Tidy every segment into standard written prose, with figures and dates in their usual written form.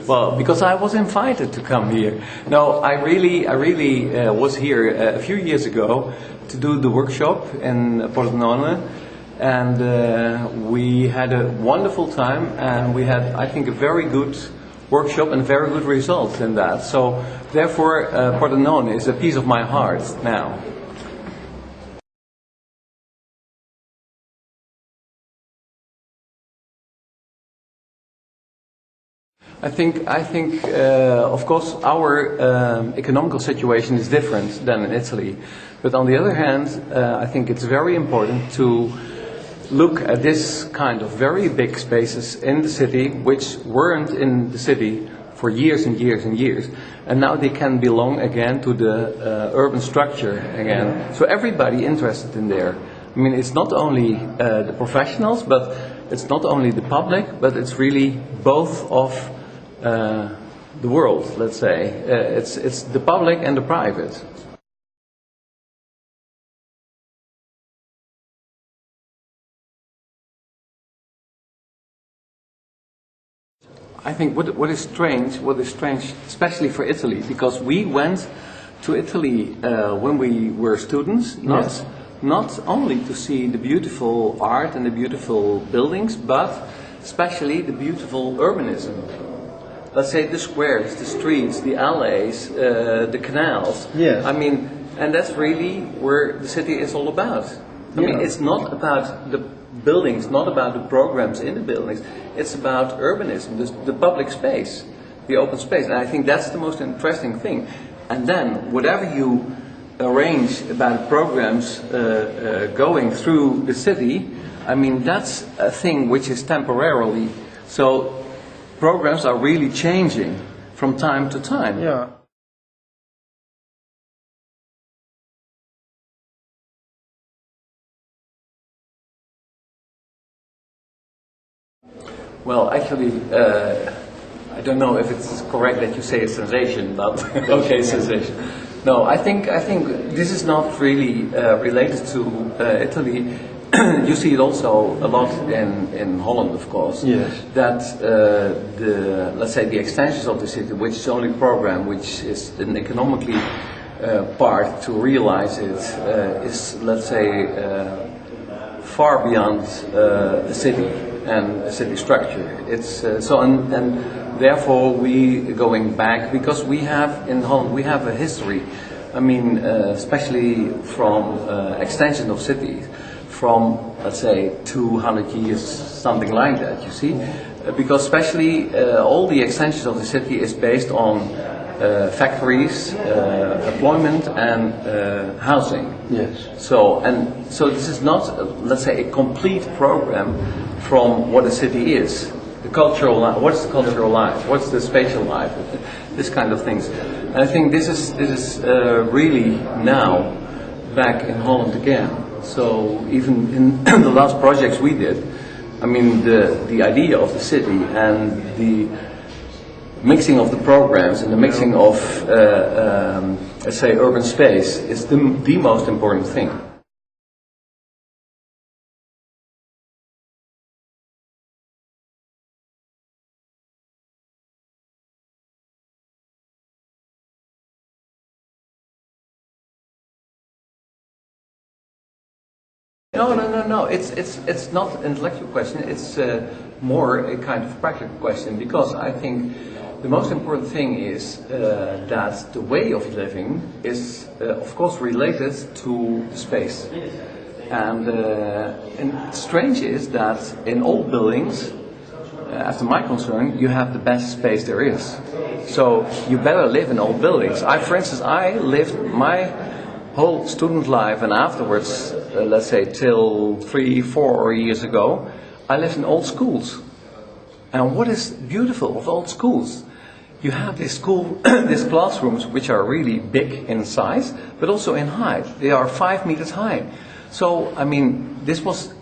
Well, because I was invited to come here. No, I really was here a few years ago to do the workshop in Pordenone, and we had a wonderful time, and we had, I think, a very good workshop and very good results in that. So, therefore, Pordenone is a piece of my heart now. I think, of course, our economical situation is different than in Italy. But on the other hand, I think it's very important to look at this kind of very big spaces in the city, which weren't in the city for years and years and years. And now they can belong again to the urban structure again. So everybody interested in there. I mean, it's not only the professionals, but it's not only the public, but it's really both of the world, let's say. It's the public and the private. I think what is strange, especially for Italy, because we went to Italy when we were students, not only to see the beautiful art and the beautiful buildings, but especially the beautiful urbanism. Let's say the squares, the streets, the alleys, the canals. Yes. I mean, and that's really where the city is all about. I mean, it's not about the buildings, not about the programs in the buildings. It's about urbanism, the public space, the open space. And I think that's the most interesting thing. And then, whatever you arrange about programs going through the city, I mean, that's a thing which is temporarily. So, programs are really changing from time to time. Yeah. Well, actually, I don't know if it's correct that you say a sensation, but okay, sensation. No, I think this is not really related to Italy. You see it also a lot in Holland, of course. Yes. That let's say the extensions of the city, which is only program, which is an economically part to realize it, is, let's say, far beyond the city and city structure. It's so, and therefore we going back, because we have in Holland we have a history. I mean, especially from extension of cities, from, let's say, 200 years, something like that, you see? Because especially all the extensions of the city is based on factories, employment and housing. Yes. So this is not, let's say, a complete program from what a city is. The cultural life, what's the cultural life, what's the spatial life, this kind of things. And I think this is really now back in Holland again. So even in the last projects we did, I mean, the idea of the city and the mixing of the programs and the mixing of, let's say, urban space is the most important thing. No. It's not an intellectual question. It's more a kind of practical question, because I think the most important thing is that the way of living is, of course, related to the space. And strange is that in old buildings, as to my concern, you have the best space there is. So you better live in old buildings. For instance, I lived my whole student life, and afterwards, let's say till 3-4 years ago, I lived in old schools. And what is beautiful of old schools? You have these classrooms which are really big in size, but also in height. They are 5 meters high. So, I mean, this was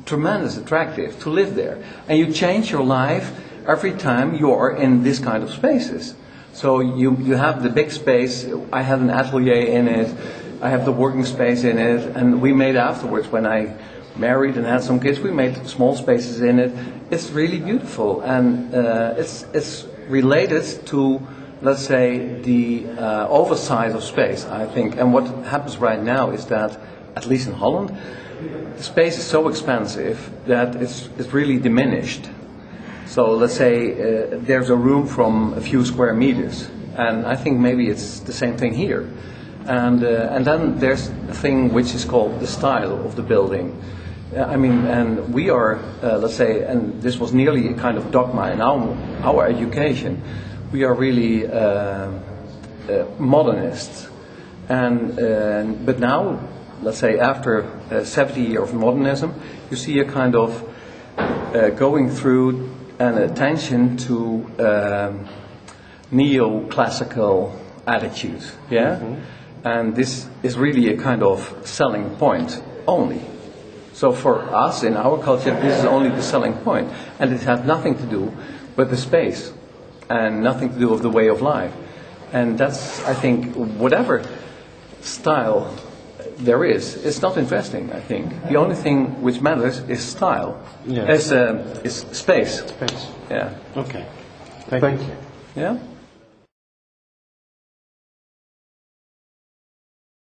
tremendous attractive to live there. And you change your life every time you are in this kind of spaces. So you have the big space. I had an atelier in it. I have the working space in it, and we made afterwards, when I married and had some kids, we made small spaces in it. It's really beautiful, and it's related to, let's say, the oversize of space, I think. And what happens right now is that, at least in Holland, the space is so expansive that it's really diminished. So let's say there's a room from a few square meters, and I think maybe it's the same thing here. And then there's a thing which is called the style of the building. I mean, and we are, let's say, and this was nearly a kind of dogma in our education, we are really modernists. But now, let's say, after 70 years of modernism, you see a kind of going through an attention to neoclassical attitudes, yeah? Mm-hmm. And this is really a kind of selling point only. So for us, in our culture, this is only the selling point. And it has nothing to do with the space, and nothing to do with the way of life. And that's, I think, whatever style there is, it's not interesting, I think. The only thing which matters is style. Yeah. Is space. Space. Yeah. Okay. Thank you. Yeah?